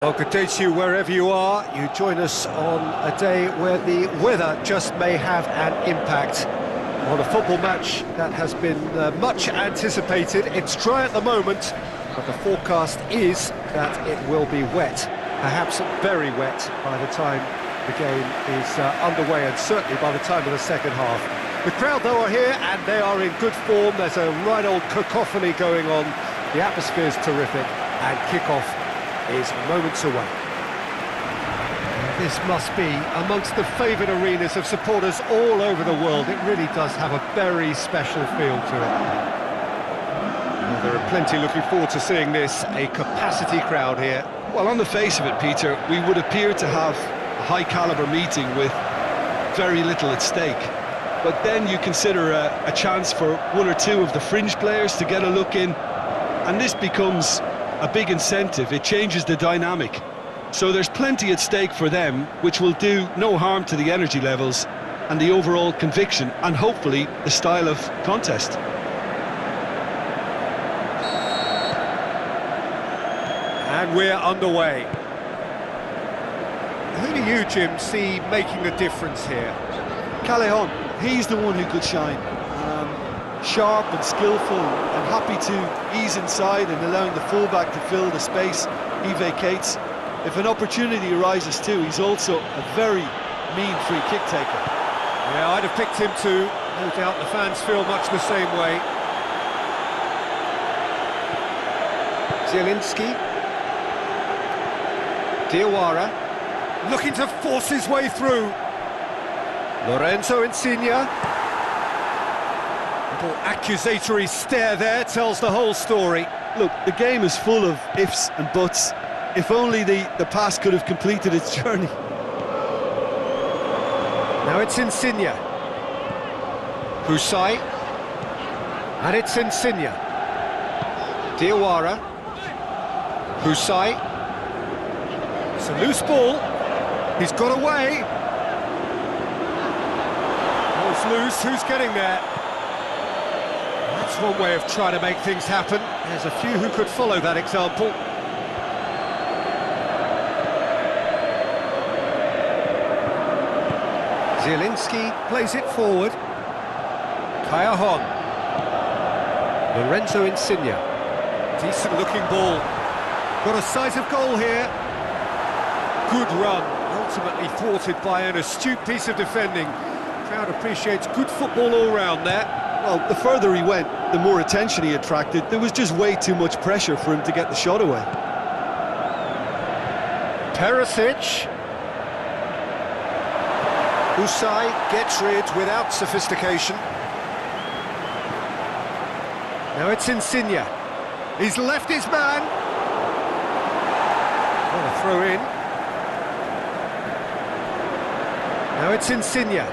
Well, good day to you wherever you are. You join us on a day where the weather just may have an impact on a football match that has been much anticipated. It's dry at the moment, but the forecast is that it will be wet, perhaps very wet by the time the game is underway, and certainly by the time of the second half. The crowd, though, are here and they are in good form. There's a right old cacophony going on. The atmosphere is terrific, and kick-off is moments away. This must be amongst the favoured arenas of supporters all over the world. It really does have a very special feel to it. Well, there are plenty looking forward to seeing this, a capacity crowd here. Well, on the face of it, Peter, we would appear to have a high-caliber meeting with very little at stake. But then you consider a chance for one or two of the fringe players to get a look in, and this becomes a big incentive. It changes the dynamic. So there's plenty at stake for them, which will do no harm to the energy levels and the overall conviction, and hopefully the style of contest. And we're underway. Who do you, Jim, see making a difference here? Callejon, he's the one who could shine. Sharp and skillful and happy to ease inside and allowing the fullback to fill the space he vacates. If an opportunity arises too, he's also a very mean free kick taker. Yeah, I'd have picked him too. No doubt the fans feel much the same way. Zielinski. Diawara. Looking to force his way through. Lorenzo Insigne. Little accusatory stare there tells the whole story. Look, the game is full of ifs and buts. If only the pass could have completed its journey. Now it's Insigne. Husai. And it's Insigne. Diawara. Husai. It's a loose ball. He's got away. Ball's loose. Who's getting there? That's one way of trying to make things happen. There's a few who could follow that example. Zielinski plays it forward. Callejon. Lorenzo Insigne. Decent looking ball. Got a sight of goal here. Good run. Ultimately thwarted by an astute piece of defending. Crowd appreciates good football all round there. Well, the further he went, the more attention he attracted. There was just way too much pressure for him to get the shot away. Perisic. Husai gets rid without sophistication. Now it's Insigne. He's left his man. What a throw in. Now it's Insigne.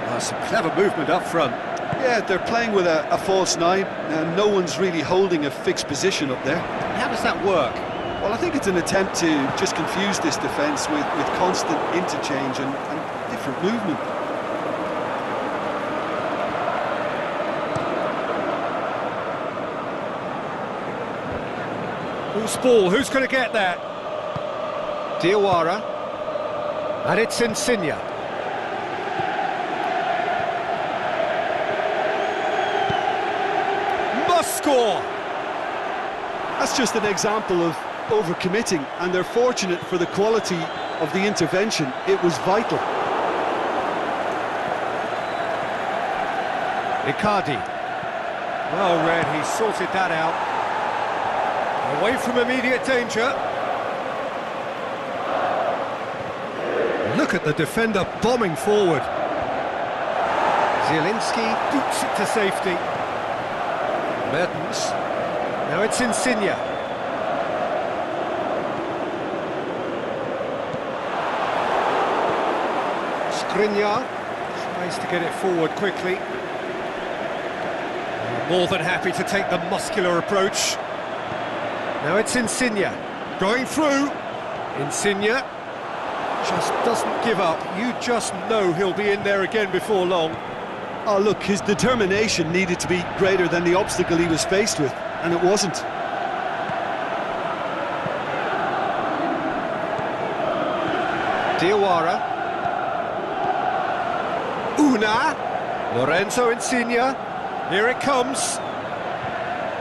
Oh, some clever movement up front. Yeah, they're playing with a false nine, and no one's really holding a fixed position up there. How does that work? Well, I think it's an attempt to just confuse this defence with constant interchange and different movement. Loose ball, who's going to get that? Diawara. And it's Insigne. Must score! That's just an example of overcommitting, and they're fortunate for the quality of the intervention. It was vital. Icardi. Well read, he sorted that out. Away from immediate danger. Look at the defender bombing forward. Zielinski boots it to safety. Mertens. Now it's Insigne. Skriniar tries to get it forward quickly. More than happy to take the muscular approach. Now it's Insigne. Going through. Insigne just doesn't give up. You just know he'll be in there again before long. Oh, look, his determination needed to be greater than the obstacle he was faced with, and it wasn't. Diawara. Una. Lorenzo Insigne. Here it comes.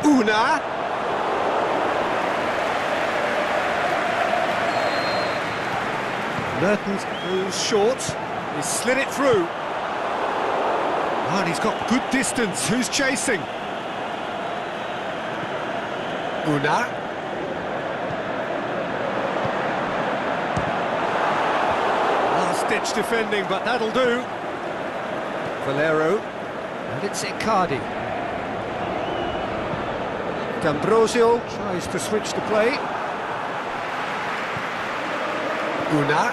Una. Mertens goes short. He's slid it through. And he's got good distance. Who's chasing? Una. Last-ditch defending, but that'll do. Valero. And it's Icardi. D'Ambrosio tries to switch the play. Una.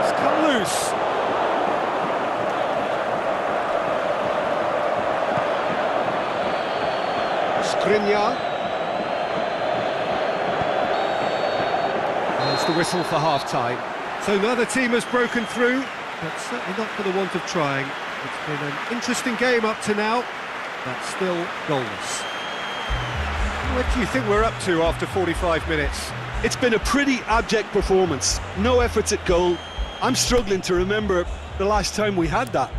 It's come loose. Skriniar. There's the whistle for half-time. So neither team has broken through, but certainly not for the want of trying. It's been an interesting game up to now, but still goalless. What do you think we're up to after 45 minutes? It's been a pretty abject performance. No efforts at goal. I'm struggling to remember the last time we had that.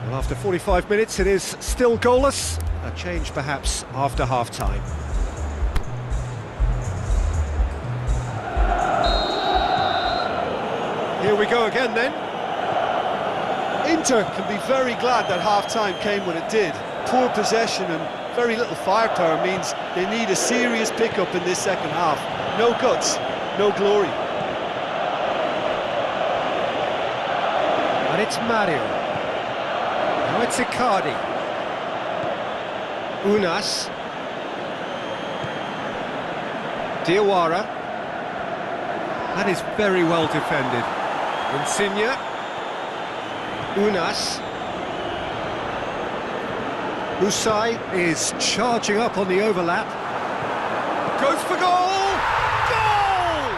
Well, after 45 minutes, it is still goalless. A change perhaps after half-time. Here we go again then. Inter can be very glad that half-time came when it did. Poor possession and very little firepower means they need a serious pickup in this second half. No guts, no glory. And it's Mario. Now it's Icardi. Unas. Diawara. That is very well defended. Insigne. Unas. Usai is charging up on the overlap. Goes for goal! Goal!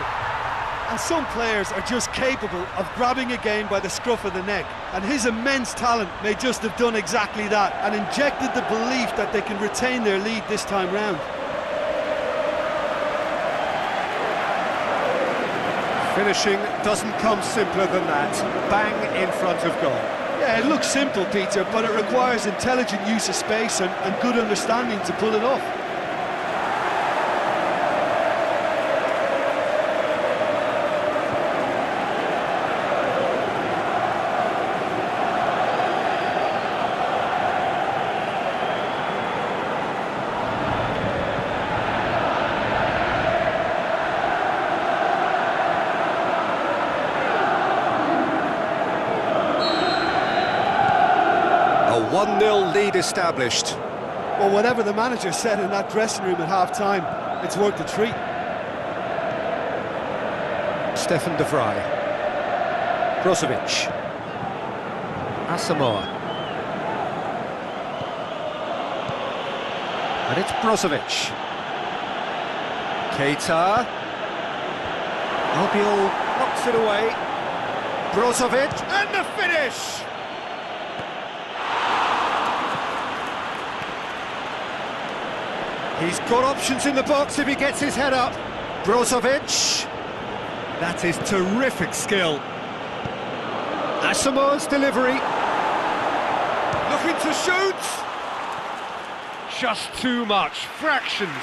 And some players are just capable of grabbing a game by the scruff of the neck, and his immense talent may just have done exactly that and injected the belief that they can retain their lead this time round. Finishing doesn't come simpler than that. Bang in front of goal. Yeah, it looks simple, Peter, but it requires intelligent use of space and good understanding to pull it off. A 1-0 lead established. Well, whatever the manager said in that dressing room at half-time, it's worth the treat. Stefan de Vrij. Brozovic. Asamoah. And it's Brozovic. Keita. Albiol knocks it away. Brozovic, and the finish! He's got options in the box if he gets his head up. Brozovic. That is terrific skill. Asamoah's delivery. Looking to shoot. Just too much. Fractions.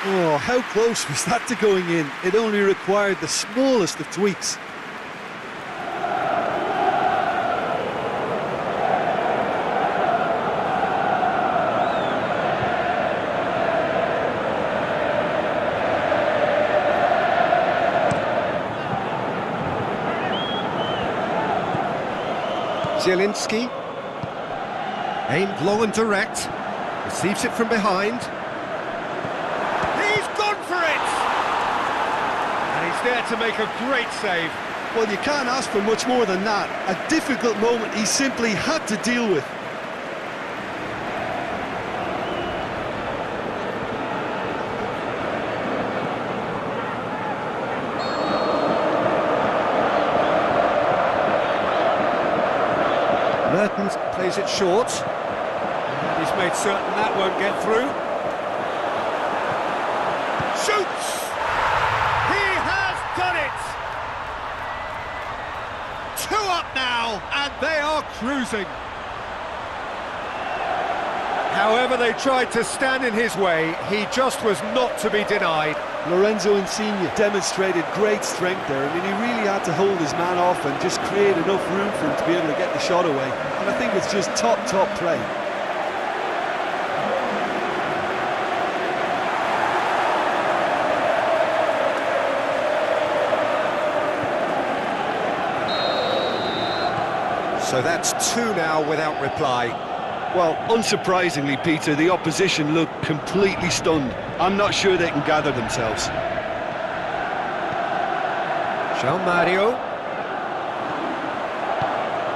Oh, how close was that to going in? It only required the smallest of tweaks. Zielinski, aimed long and direct, receives it from behind. He's gone for it! And he's there to make a great save. Well, you can't ask for much more than that. A difficult moment he simply had to deal with. Mertens plays it short. And he's made certain that won't get through. They are cruising. However they tried to stand in his way, he just was not to be denied. Lorenzo Insigne demonstrated great strength there. I mean, he really had to hold his man off and just create enough room for him to be able to get the shot away. And I think it's just top play. So that's two now without reply. Well, unsurprisingly, Peter, the opposition looked completely stunned. I'm not sure they can gather themselves. João Mario.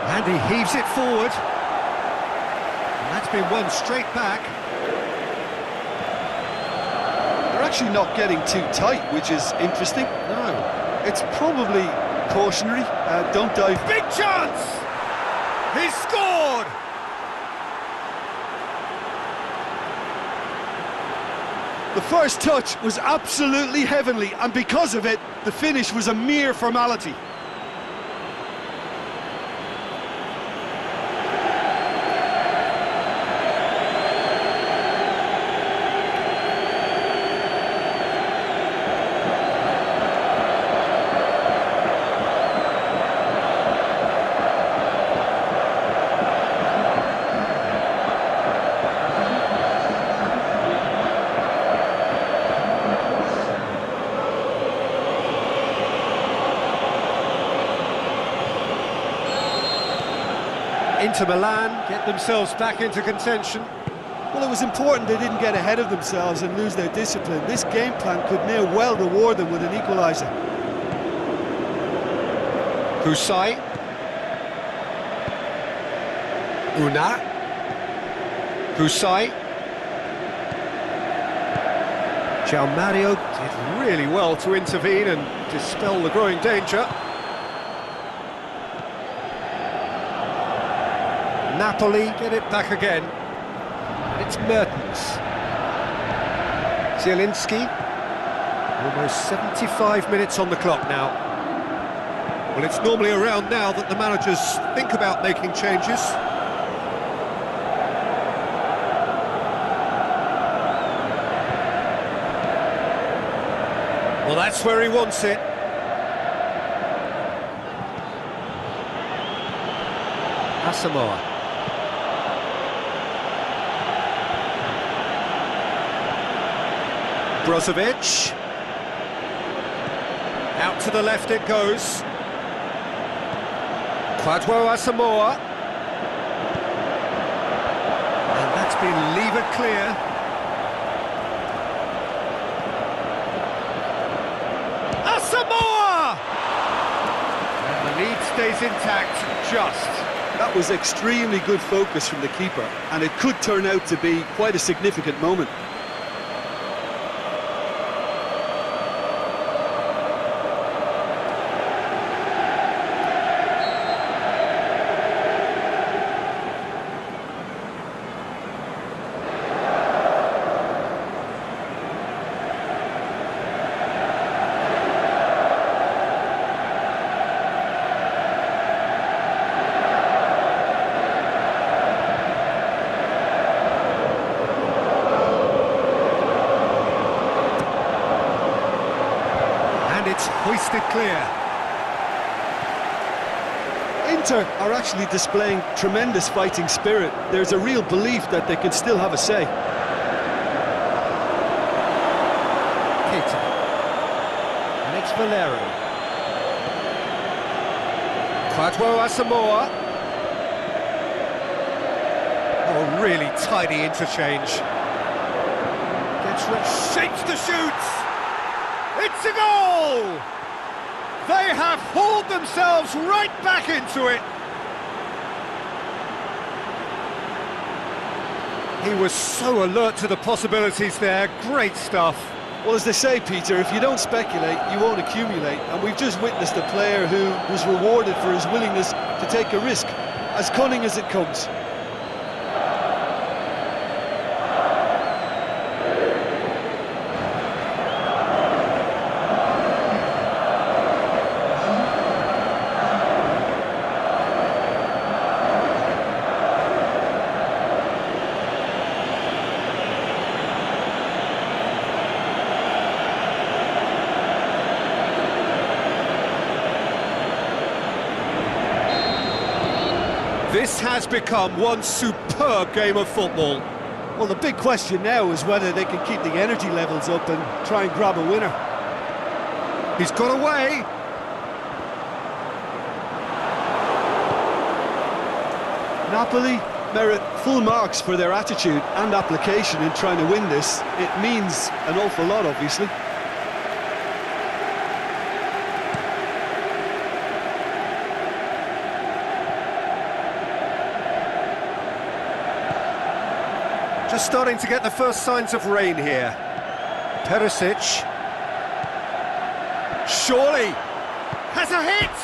And he heaves it forward. And that's been won straight back. They're actually not getting too tight, which is interesting. No. It's probably cautionary. Don't dive. Big chance! He's scored! The first touch was absolutely heavenly, and because of it, the finish was a mere formality. Inter Milan get themselves back into contention. Well, it was important they didn't get ahead of themselves and lose their discipline. This game plan could now well reward them with an equaliser. Husai. Una. Husai. João Mario did really well to intervene and dispel the growing danger. Napoli get it back again. And it's Mertens. Zielinski. Almost 75 minutes on the clock now. Well, it's normally around now that the managers think about making changes. Well, that's where he wants it. Asamoah. Brozovic. Out to the left it goes. Kwadwo Asamoah. And that's been levered clear. Asamoah! And the lead stays intact, just. That was extremely good focus from the keeper, and it could turn out to be quite a significant moment. It's hoisted clear. Inter are actually displaying tremendous fighting spirit. There's a real belief that they can still have a say. Keita. And it's Valero. Kwadwo Asamoah. Oh, really tidy interchange. Gets shapes to shoot. It's a goal! They have hauled themselves right back into it. He was so alert to the possibilities there. Great stuff. Well, as they say, Peter, if you don't speculate, you won't accumulate. And we've just witnessed a player who was rewarded for his willingness to take a risk, as cunning as it comes. This has become one superb game of football. Well, the big question now is whether they can keep the energy levels up and try and grab a winner. He's got away. Napoli merit full marks for their attitude and application in trying to win this. It means an awful lot, obviously. Just starting to get the first signs of rain here. Perisic. Surely has a hit!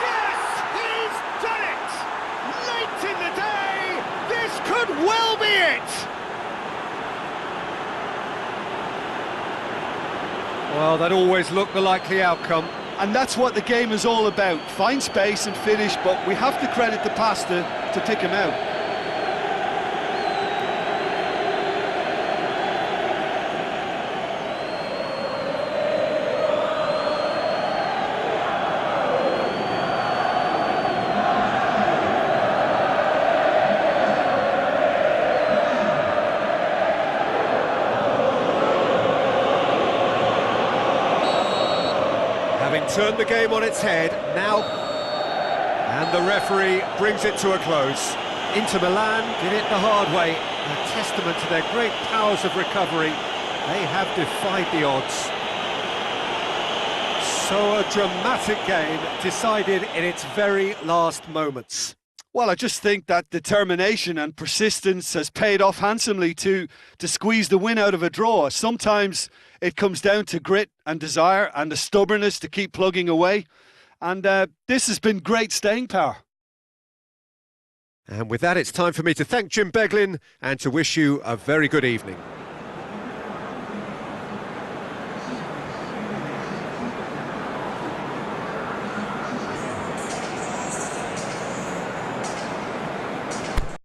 Yes, he's done it! Late in the day, this could well be it! Well, that always looked the likely outcome. And that's what the game is all about. Find space and finish, but we have to credit the pass to pick him out. Having turned the game on its head, now, and the referee brings it to a close. Inter Milan did it the hard way, a testament to their great powers of recovery. They have defied the odds. So a dramatic game decided in its very last moments. Well, I just think that determination and persistence has paid off handsomely to squeeze the win out of a draw. Sometimes it comes down to grit and desire and the stubbornness to keep plugging away. And this has been great staying power. And with that, it's time for me to thank Jim Beglin and to wish you a very good evening.